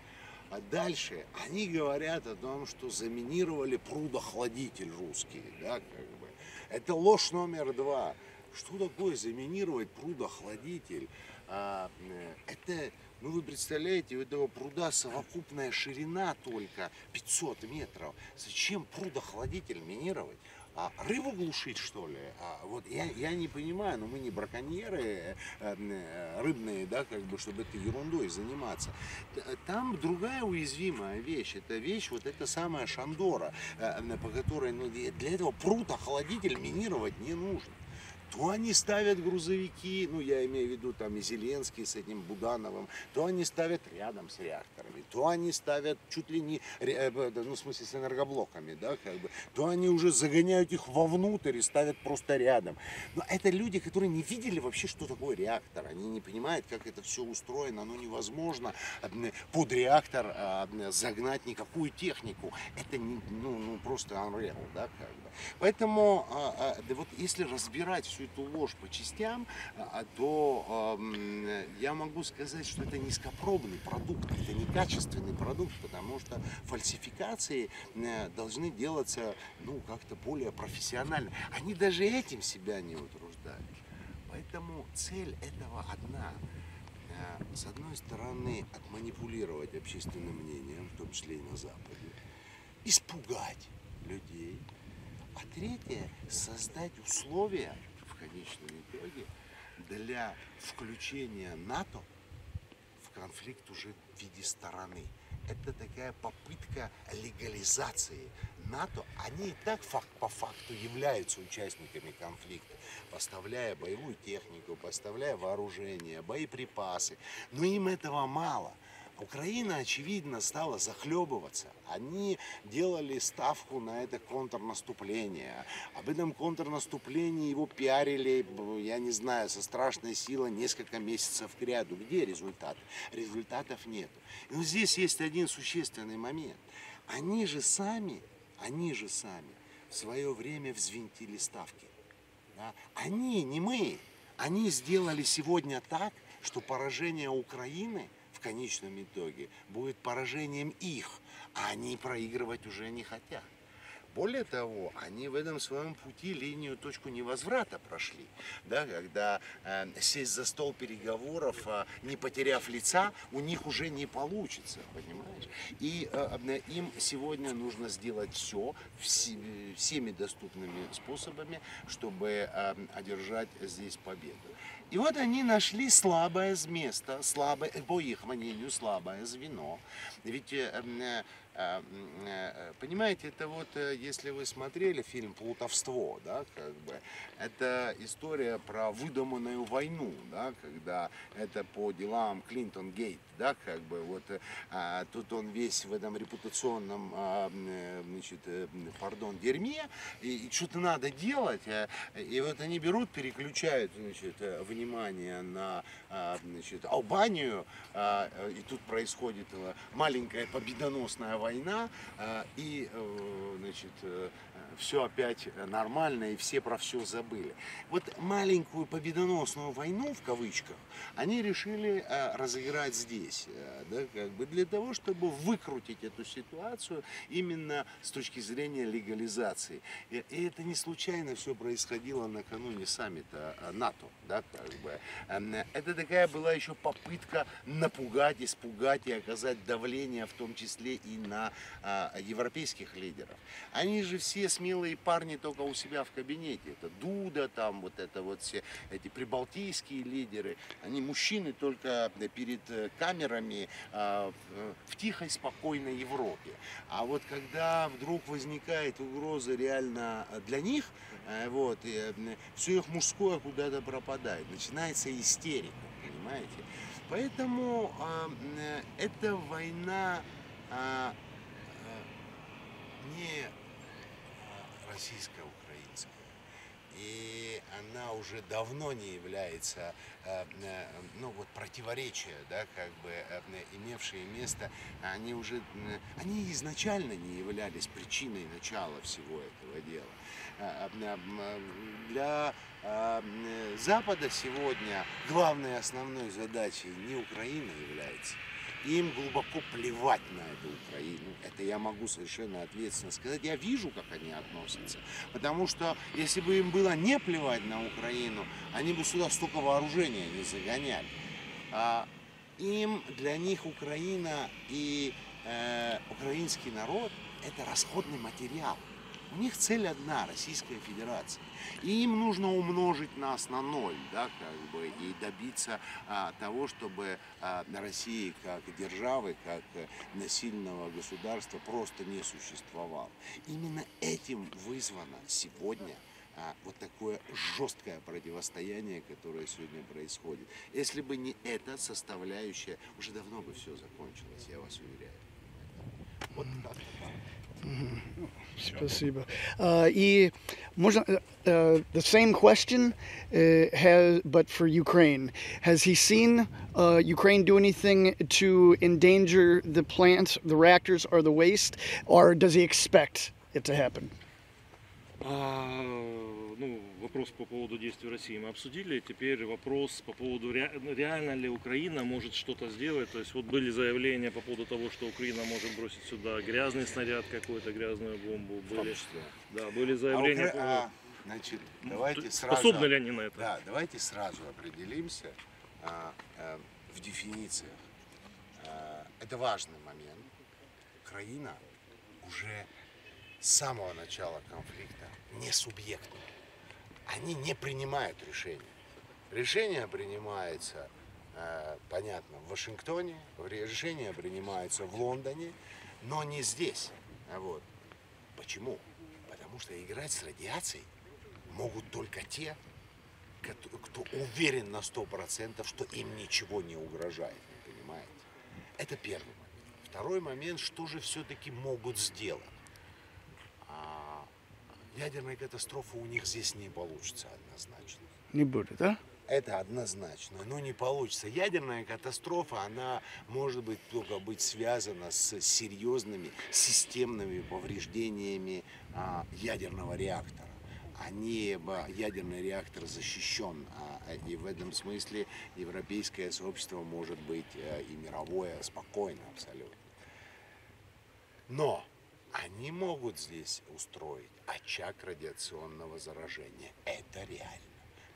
S8: А дальше они говорят о том, что заминировали прудоохладитель русский, да, как бы. Это ложь номер 2. Что такое заминировать прудоохладитель? Это, ну вы представляете, у этого пруда совокупная ширина только 500 метров. Зачем прудоохладитель минировать? Рыбу глушить, что ли? Вот я не понимаю, но мы не браконьеры рыбные, да, как бы, чтобы этой ерундой заниматься. Там другая уязвимая вещь. Это вещь, вот эта самая шандора, по которой, ну, для этого прудоохладитель минировать не нужно. То они ставят грузовики, ну я имею в виду там и Зеленский с этим Будановым, то они ставят рядом с реакторами, то они ставят чуть ли не, ну в смысле с энергоблоками, да, как бы, то они уже загоняют их вовнутрь и ставят просто рядом. Но это люди, которые не видели вообще, что такое реактор, они не понимают, как это все устроено, ну невозможно под реактор загнать никакую технику, это ну просто unreal, да, как бы. Поэтому вот если разбирать всю эту ложь по частям, то я могу сказать, что это низкопробный продукт, это некачественный продукт, потому что фальсификации должны делаться, ну, как-то более профессионально. Они даже этим себя не утруждают. Поэтому цель этого одна. С одной стороны, отманипулировать общественным мнением, в том числе и на Западе, испугать людей, а третье, создать условия в конечном итоге для включения НАТО в конфликт уже в виде стороны. Это такая попытка легализации НАТО. Они и так по факту являются участниками конфликта, поставляя боевую технику, поставляя вооружение, боеприпасы. Но им этого мало. Украина, очевидно, стала захлебываться. Они делали ставку на это контрнаступление. Об этом контрнаступлении его пиарили, я не знаю, со страшной силой несколько месяцев кряду. Где результат? Результатов нет. Но здесь есть один существенный момент. Они же сами в свое время взвинтили ставки. Да? Они, не мы, они сделали сегодня так, что поражение Украины в конечном итоге будет поражением их, а они проигрывать уже не хотят. Более того, они в этом своем пути точку невозврата прошли, да, когда сесть за стол переговоров, не потеряв лица, у них уже не получится, понимаешь? И им сегодня нужно сделать все, всеми доступными способами, чтобы одержать здесь победу. И вот они нашли слабое место, по их мнению, слабое звено. Ведь, понимаете, это вот, если вы смотрели фильм «Плутовство», да, как бы, это история про выдуманную войну, да, когда это по делам Клинтон-Гейт, да, как бы, вот, тут он весь в этом репутационном, дерьме, и что-то надо делать, и вот они берут, переключают, внимание на, Албанию, и тут происходит маленькая победоносная война, и, все опять нормально, и все про все забыли. Вот маленькую победоносную войну, в кавычках, они решили разыграть здесь, да, как бы для того, чтобы выкрутить эту ситуацию именно с точки зрения легализации. И это не случайно все происходило накануне саммита НАТО, да, как бы. Это такая была еще попытка напугать, испугать и оказать давление, в том числе и на европейских лидеров. Они же все смелые парни только у себя в кабинете. Это Дуда, там вот это вот все эти прибалтийские лидеры. Они мужчины только перед камерами в тихой, спокойной Европе. А вот когда вдруг возникает угроза реально для них, вот, все их мужское куда-то пропадает. Начинается истерика, понимаете? Поэтому эта война не российско-украинская. И она уже давно не является, противоречия, да, как бы, имевшие место, они изначально не являлись причиной начала всего этого дела. Для Запада сегодня главной основной задачей не Украина является. Им глубоко плевать на эту Украину. Это я могу совершенно ответственно сказать. Я вижу, как они относятся. Потому что если бы им было не плевать на Украину, они бы сюда столько вооружения не загоняли. Для них Украина и украинский народ – это расходный материал. У них цель одна – Российская Федерация. И им нужно умножить нас на 0, да, как бы, и добиться того, чтобы России как державы, как сильного государства просто не существовало. Именно этим вызвано сегодня вот такое жесткое противостояние, которое сегодня происходит. Если бы не эта составляющая, уже давно бы все закончилось, я вас уверяю. Вот так.
S1: Спасибо. И можно the same question but for Ukraine. Has he seen Ukraine do anything to endanger the plants, the reactors, or the waste, or does he expect it to happen?
S4: Вопрос по поводу действий России мы обсудили. Теперь вопрос по поводу, реально ли Украина может что-то сделать. То есть вот были заявления по поводу того, что Украина может бросить сюда грязный снаряд какой-то, грязную бомбу. Были заявления.
S8: Давайте сразу,
S4: способны ли они на это?
S8: Да, давайте сразу определимся в дефинициях. Это важный момент. Украина уже с самого начала конфликта не субъектна. Они не принимают решения. Решение принимается, понятно, в Вашингтоне, решение принимается в Лондоне, но не здесь. Вот. Почему? Потому что играть с радиацией могут только те, кто уверен на 100%, что им ничего не угрожает. Понимаете? Это первый момент. Второй момент, что же все-таки могут сделать? Ядерная катастрофа у них здесь не получится однозначно.
S1: Не будет, да?
S8: Это однозначно, но не получится. Ядерная катастрофа, она может быть только быть связана с серьезными системными повреждениями ядерного реактора. Ядерный реактор защищен, и в этом смысле европейское сообщество может быть и мировое спокойно абсолютно. Но они могут здесь устроить очаг радиационного заражения. Это реально.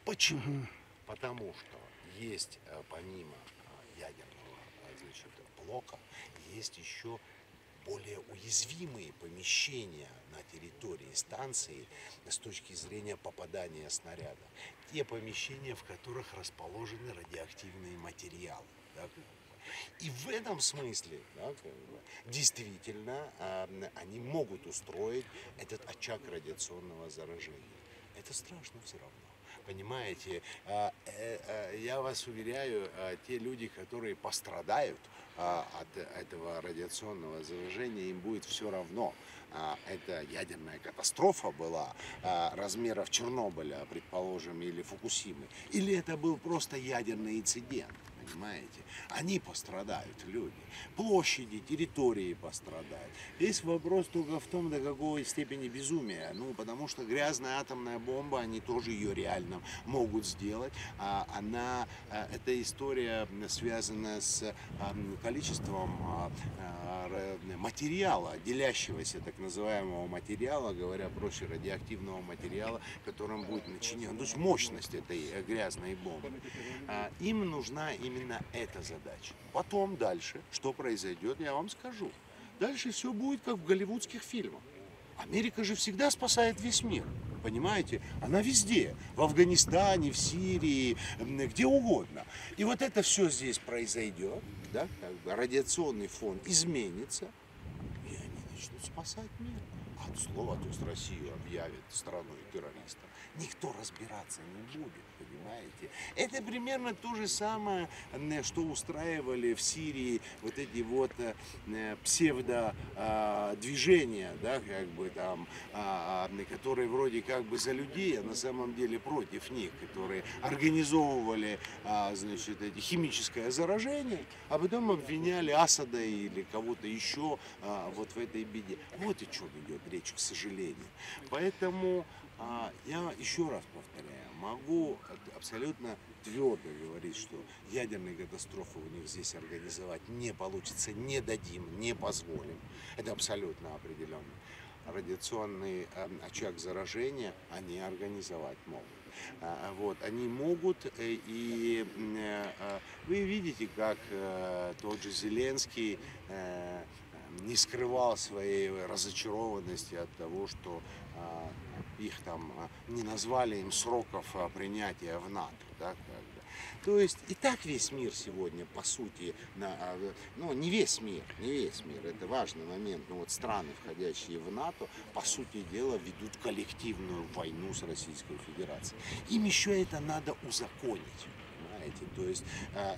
S8: Почему? Потому что есть помимо ядерного, значит, блока, есть еще более уязвимые помещения на территории станции с точки зрения попадания снаряда. Те помещения, в которых расположены радиоактивные материалы. Да? И в этом смысле, да, действительно, они могут устроить этот очаг радиационного заражения. Это страшно все равно. Понимаете, я вас уверяю, те люди, которые пострадают от этого радиационного заражения, им будет все равно. Это ядерная катастрофа была размеров Чернобыля, предположим, или Фукусимы, или это был просто ядерный инцидент. Понимаете? Они пострадают, люди. Площади, территории пострадают. Весь вопрос только в том, до какой степени безумия. Ну, потому что грязная атомная бомба, они тоже ее реально могут сделать. Эта история связана с количеством материала, делящегося, так называемого материала, говоря проще, радиоактивного материала, которым будет начинен. То есть мощность этой грязной бомбы. Им нужна именно эта задача. Потом дальше, что произойдет, я вам скажу. Дальше все будет как в голливудских фильмах. Америка же всегда спасает весь мир. Понимаете? Она везде. В Афганистане, в Сирии, где угодно. И вот это все здесь произойдет. Да? Как бы радиационный фон изменится. И они начнут спасать мир. От слова, то есть Россию объявят страной террористов. Никто разбираться не будет, понимаете? Это примерно то же самое, что устраивали в Сирии вот эти вот псевдо-движения, да, как бы там, которые вроде как бы за людей, а на самом деле против них, которые организовывали, значит, химическое заражение, а потом обвиняли Асада или кого-то еще вот в этой беде. Вот о чем идет речь, к сожалению. Поэтому я еще раз повторяю, могу абсолютно твердо говорить, что ядерные катастрофы у них здесь организовать не получится, не дадим, не позволим. Это абсолютно определенно. Радиационный очаг заражения они организовать могут. Вот, они могут, и вы видите, как тот же Зеленский не скрывал своей разочарованности от того, что их там не назвали им сроков принятия в НАТО. Да, как бы. То есть и так весь мир сегодня, по сути, ну не весь мир, это важный момент, но вот страны, входящие в НАТО, по сути дела, ведут коллективную войну с Российской Федерацией. Им еще это надо узаконить. То есть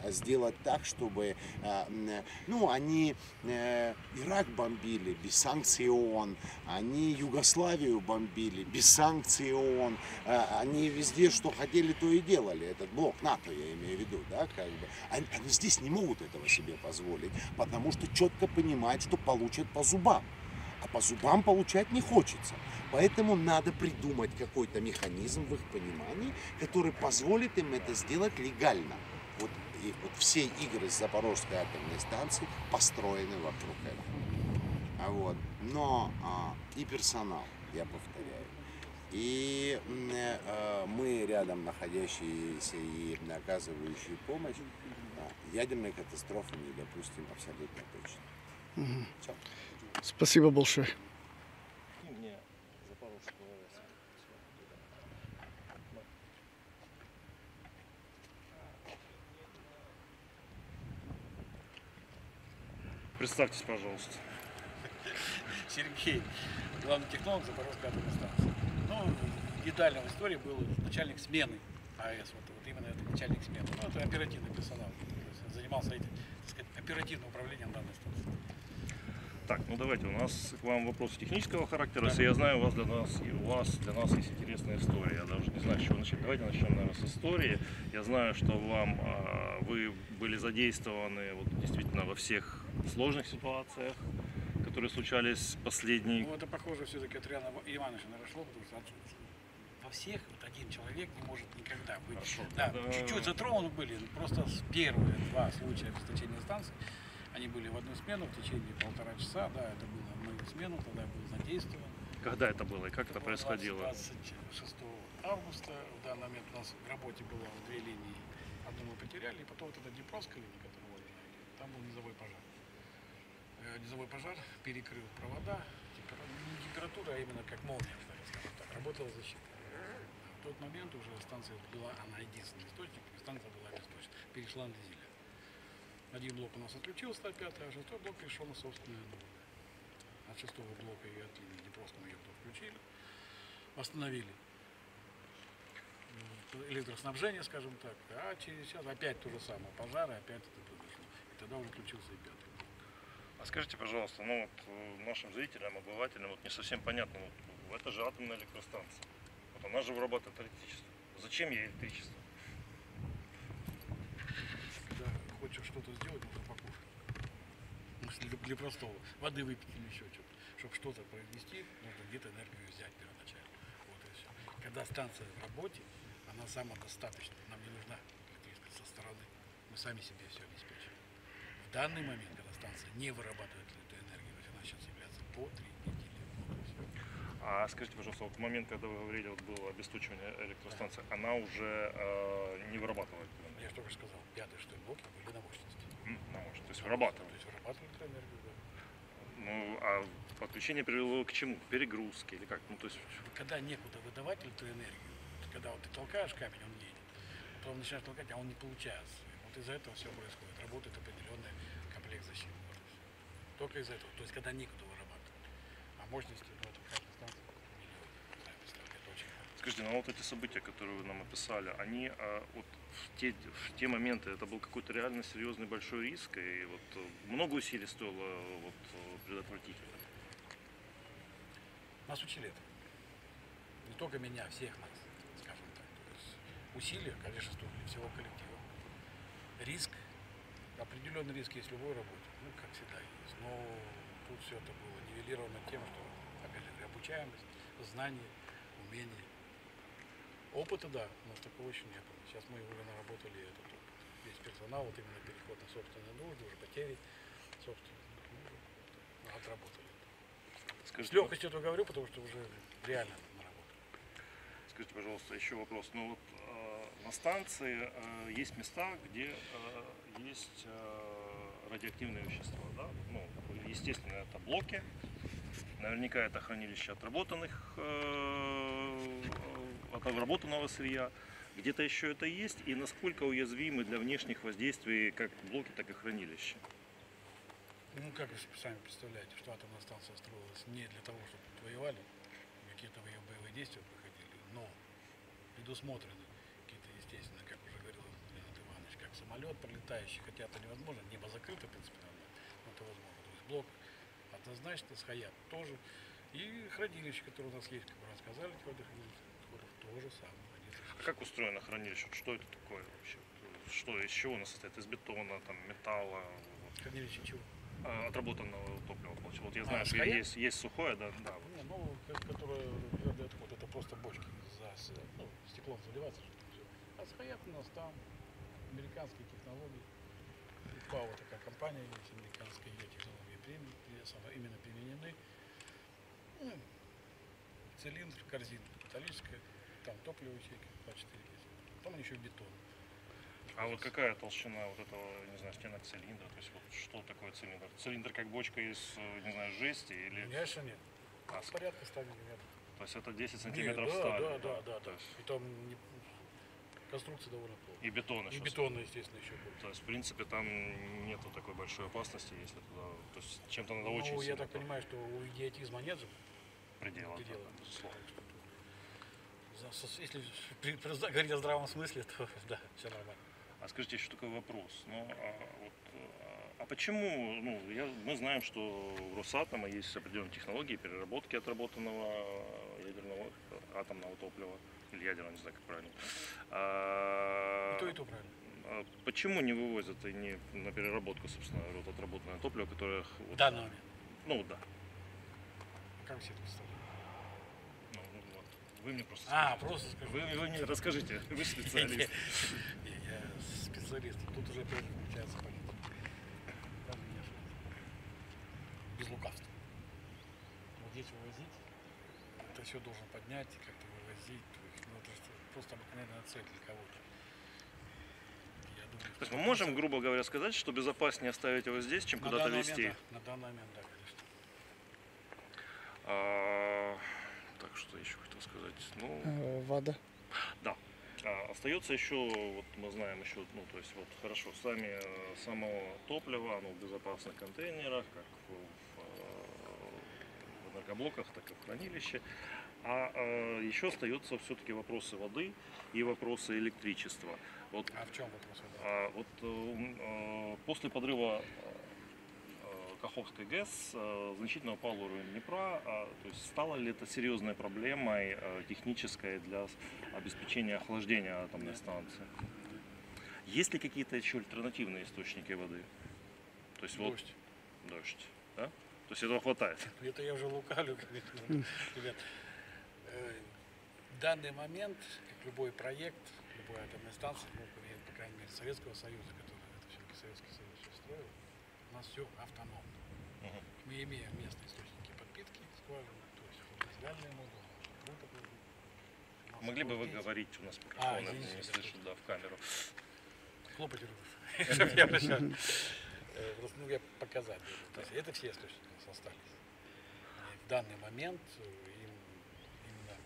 S8: сделать так, чтобы, ну, они Ирак бомбили без санкций ООН, они Югославию бомбили без санкций ООН, они везде, что хотели, то и делали. Этот блок НАТО, я имею в виду, да, как бы. Они здесь не могут этого себе позволить, потому что четко понимают, что получат по зубам. А по зубам получать не хочется. Поэтому надо придумать какой-то механизм в их понимании, который позволит им это сделать легально. Вот, и вот все игры с Запорожской атомной станции построены вокруг этого. Вот. Но и персонал, я повторяю, и мы рядом находящиеся и оказывающие помощь, ядерной катастрофы не допустим абсолютно точно. Все.
S1: Спасибо большое.
S4: Представьтесь, пожалуйста.
S9: Сергей, главный технолог Запорожской атомной станции. Ну, детально в истории был начальник смены АЭС, вот именно это начальник смены. Ну, это оперативный персонал, занимался этим, так сказать, оперативным управлением данной станции.
S4: Так, ну давайте, у нас к вам вопрос технического характера. Если я знаю, у вас для нас есть интересная история. Я даже не знаю, с чего начать. Давайте начнем, наверное, с истории. Я знаю, что вы были задействованы вот, действительно во всех сложных ситуациях, которые случались последние.
S9: Ну, это похоже все-таки от Риана Ивановича нашло, потому что во всех вот один человек не может никогда быть.
S4: Хорошо.
S9: Да, чуть-чуть затронуты были, просто первые два случая обесточения станции. Они были в одну смену в течение 1,5 часа, да, это было в мою смену, тогда я был задействован.
S4: Когда это было и как это происходило?
S9: 26 августа, в данный момент у нас в работе было 2 линии, одну мы потеряли, и потом вот эта Днепровская линия, которую вы знаете, там был низовой пожар. Низовой пожар перекрыл провода, не температура, а именно как молния, скажем так, работала защита. В тот момент уже станция была, она единственный источник, и станция была обесточена, перешла на дизель. Один блок у нас отключился, 5-й, а 6-й блок перешел на собственную новую. От 6-го блока и от линии Днепровского ее включили, восстановили электроснабжение, скажем так, а через час опять то же самое, пожары, опять это произошло. И тогда уже включился и 5-й блок.
S4: А скажите, пожалуйста, ну вот нашим зрителям, обывателям вот не совсем понятно, вот это же атомная электростанция. Вот она же вырабатывает электричество. Зачем ей электричество?
S9: Когда хочешь что-то сделать, нужно покушать. Для простого. Воды выпить или еще что-то. Чтобы что-то произвести, нужно где-то энергию взять первоначально. Вот и все. Когда станция в работе, она самодостаточна. Нам не нужна электричество со стороны. Мы сами себе все обеспечим. В данный момент, когда станция не вырабатывает эту энергию, то есть она сейчас является потребителем. Вот и все.
S4: А скажите, пожалуйста, вот в момент, когда вы говорили, вот было обесточивание электростанции, она уже не вырабатывает энергию?
S9: Я же только сказал, 5-й, 6-й блоки были на мощности.
S4: На мощность, то есть вырабатывает.
S9: То есть вырабатывает энергию, да.
S4: Ну, а подключение привело к чему? К перегрузке или как? Ну, то есть...
S9: Когда некуда выдавать электроэнергию, когда вот ты толкаешь камень, он едет, потом начинаешь толкать, а он не получается. Вот из-за этого все происходит. Работает определенный комплект защиты. Вот и всё. Только из-за этого. То есть когда некуда вырабатывать. А мощности, ну это каждая станция миллион. Сами представляете, это очень много.
S4: Скажите, ну вот эти события, которые вы нам описали, они вот в те моменты, это был какой-то реально серьезный большой риск, и вот много усилий стоило вот, предотвратить это?
S9: Нас учили это. Не только меня, всех нас, скажем так. То есть усилия, конечно, стоили всего коллектива. Риск, определенный риск есть в любой работе, ну, как всегда есть. Но тут все это было нивелировано тем, что, опять же, обучаемость, знания, умения. Опыта, да, у нас такого еще не было. Сейчас мы уже наработали этот опыт. Весь персонал, вот именно переход на собственные нужды, уже потери, собственно, ну, отработали.
S4: Скажите,
S9: С легкостью это говорю, потому что уже реально наработали.
S4: Скажите, пожалуйста, еще вопрос. Ну вот на станции есть места, где есть радиоактивные вещества, да? Ну, естественно, это блоки. Наверняка это хранилище отработанного сырья. Где-то еще это есть, и насколько уязвимы для внешних воздействий как блоки, так и хранилища?
S9: Ну, как вы сами представляете, что атомная станция строилась не для того, чтобы воевали, какие-то боевые действия проходили, но предусмотрены какие-то, естественно, как уже говорил Леонид Иванович, как самолет пролетающий, хотя это невозможно, небо закрыто, в принципе, но это возможно. То есть блок однозначно, СХЯ тоже. И хранилище, которое у нас есть, как вы рассказали, твердых отходов, то же самое.
S4: А как устроено хранилище? Что это такое вообще? Что, из чего оно состоит? Из бетона, там, металла?
S9: Хранилище чего?
S4: Отработанного топлива. Вот я знаю, что
S9: СХЯ?
S4: есть сухое, да.
S9: Не, ну, которое твердый отход, это просто бочки ну, стеклом заливаться, чтобы все. А СХЯ у нас там американские технологии. ПАО такая компания есть, американская, ее технологии именно применены. Ну, цилиндр, корзина металлическая, там топливо ячейка 24 есть. Потом еще бетон.
S4: А вот какая толщина вот этого, не знаю, стенок цилиндра? То есть вот что такое цилиндр? Цилиндр как бочка из, не знаю, жести или...
S9: Конечно нет.
S4: А,
S9: Порядка 100 миллиметров.
S4: То есть это 10
S9: Нет,
S4: сантиметров
S9: да,
S4: стали?
S9: Да.
S4: То есть...
S9: И там конструкция довольно плотная.
S4: И бетон еще.
S9: И бетона, естественно, еще больше.
S4: То есть, в принципе, там нету такой большой опасности, если туда... То есть чем-то надо очень
S9: Ну, я
S4: сильно...
S9: так понимаю, что у идиотизма нет же
S4: Предела.
S9: предела.
S4: Да, безусловно.
S9: Если говорить о здравом смысле, то да, все нормально.
S4: А скажите еще такой вопрос. А почему, мы знаем, что у Росатома есть определенные технологии переработки отработанного ядерного атомного топлива, или ядерного, не знаю, как правильно.
S9: И то правильно.
S4: Почему не вывозят и не на переработку, собственно, вот отработанное топливо, которое...
S9: В данный момент?
S4: Ну, да.
S9: Как вы себе это представляете?
S4: Вы мне просто скажите.
S9: Просто скажу.
S4: Вы мне расскажите, вы специалист.
S9: Я специалист. Тут уже опять включается политика. Без лукавства. Вот здесь вывозить, это все должен поднять, как-то вывозить. Это просто обыкновенная цель для кого-то.
S4: То есть мы можем, грубо говоря, сказать, что безопаснее оставить его здесь, чем куда-то везти?
S9: На данный момент, да, конечно.
S4: Так, что еще хотел сказать?
S1: Вода.
S4: Да. Остается еще, вот мы знаем еще, то есть вот хорошо, само топливо, оно в безопасных контейнерах, как в энергоблоках, так и в хранилище. А еще остаются все-таки вопросы воды и вопросы электричества.
S9: А в чем вопрос воды?
S4: После подрыва Каховской ГЭС значительно упал уровень Днепра. То есть стала ли это серьезной проблемой технической для обеспечения охлаждения атомной станции? Есть ли какие-то еще альтернативные источники воды? То есть
S9: Дождь.
S4: Дождь, да? То есть этого хватает?
S9: Это я уже лукавлю, конечно. Ребят, в данный момент, как любой проект, любая атомная станция, по крайней мере, Советского Союза, который это все-таки Советский Союз все строил, у нас все автономно. Мы имеем местные источники подпитки, скважины, то есть фотоизгальные модули,
S4: Могли бы вы говорить у нас микрофон, я не слышу, да, в камеру.
S9: Хлопать руку, чтобы я прощал. Просто я показать. То есть это все источники у нас остались. В данный момент именно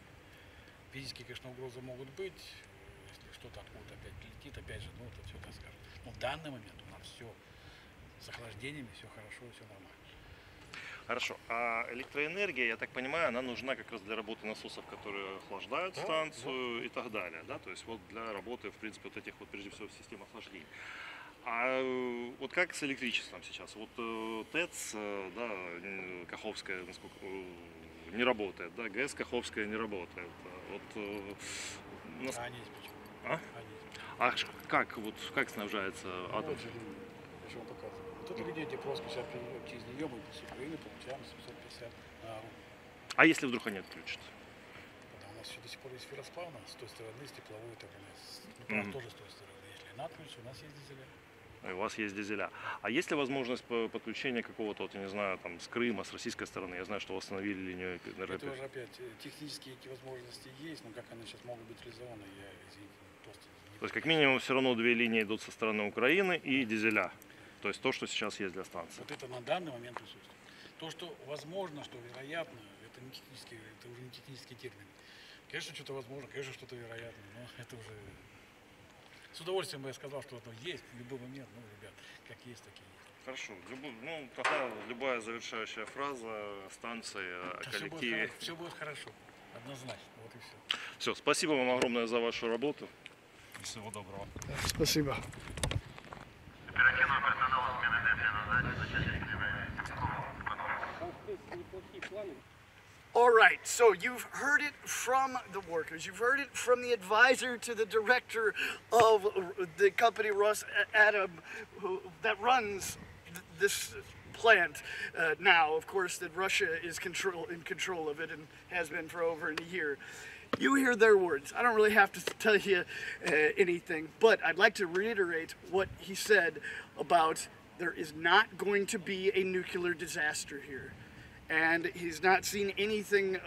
S9: физические, конечно, угрозы могут быть, если что-то откуда-то опять прилетит, опять же, это все так скажем. Но в данный момент у нас все с охлаждениями, все хорошо, все нормально.
S4: Хорошо. А электроэнергия, я так понимаю, она нужна как раз для работы насосов, которые охлаждают станцию и так далее, да? То есть вот для работы, в принципе, вот этих вот, прежде всего, систем охлаждения. А вот как с электричеством сейчас? Вот ТЭЦ, да, Каховская, насколько, не работает, да, ГЭС Каховская не работает.
S9: Они есть почему?
S4: Как снабжается атом?
S9: Еще вам показываю. Вот эта линия Днепровская, сейчас через нее мы с Украины получаем 750 на рубль.
S4: А если вдруг они отключат?
S9: Когда у нас еще до сих пор есть ферросплавно, с той стороны, с тепловой, так у нас тоже с той стороны. Если она отключится, у нас есть дизеля.
S4: У вас есть дизеля. А есть ли возможность подключения какого-то, вот, я не знаю, там, с Крыма, с российской стороны? Я знаю, что восстановили линию энергопередачи.
S9: Это уже опять технические эти возможности есть, но как они сейчас могут быть реализованы, я, извините, просто не...
S4: То есть, как минимум, все равно две линии идут со стороны Украины и дизеля. То есть то, что сейчас есть для станции.
S9: Вот это на данный момент присутствует. То, что возможно, что вероятно, это уже не технический термин. Конечно, что-то возможно, конечно, что-то вероятно, но это уже... С удовольствием бы я сказал, что оно есть в любой момент, ребят, как есть, так и есть.
S4: Хорошо. Тогда любая завершающая фраза, станция, о коллективе.
S9: Все будет хорошо, однозначно, вот и все.
S4: Все, спасибо вам огромное за вашу работу. Всего доброго.
S1: Спасибо. All right, so you've heard it from the workers. You've heard it from the advisor to the director of the company Rosatom that runs this plant now. Of course, that Russia is in control of it and has been for over a year. You hear their words. I don't really have to tell you anything, but I'd like to reiterate what he said about there is not going to be a nuclear disaster here. And he's not seen anything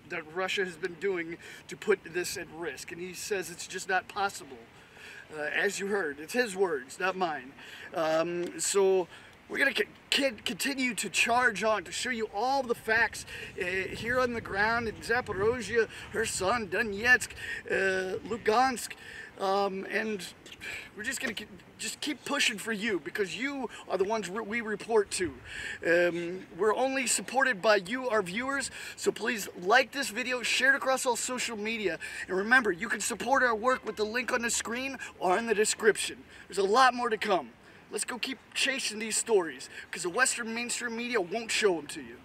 S1: that Russia has been doing to put this at risk. And he says it's just not possible. As you heard, it's his words, not mine. So we're going to continue to charge on to show you all the facts here on the ground in Zaporozhye, Kherson, Donetsk, Lugansk. And we're just gonna keep pushing for you, because you are the ones we report to. We're only supported by you, our viewers, so please like this video, share it across all social media, and remember, you can support our work with the link on the screen or in the description. There's a lot more to come. Let's go keep chasing these stories, because the Western mainstream media won't show them to you.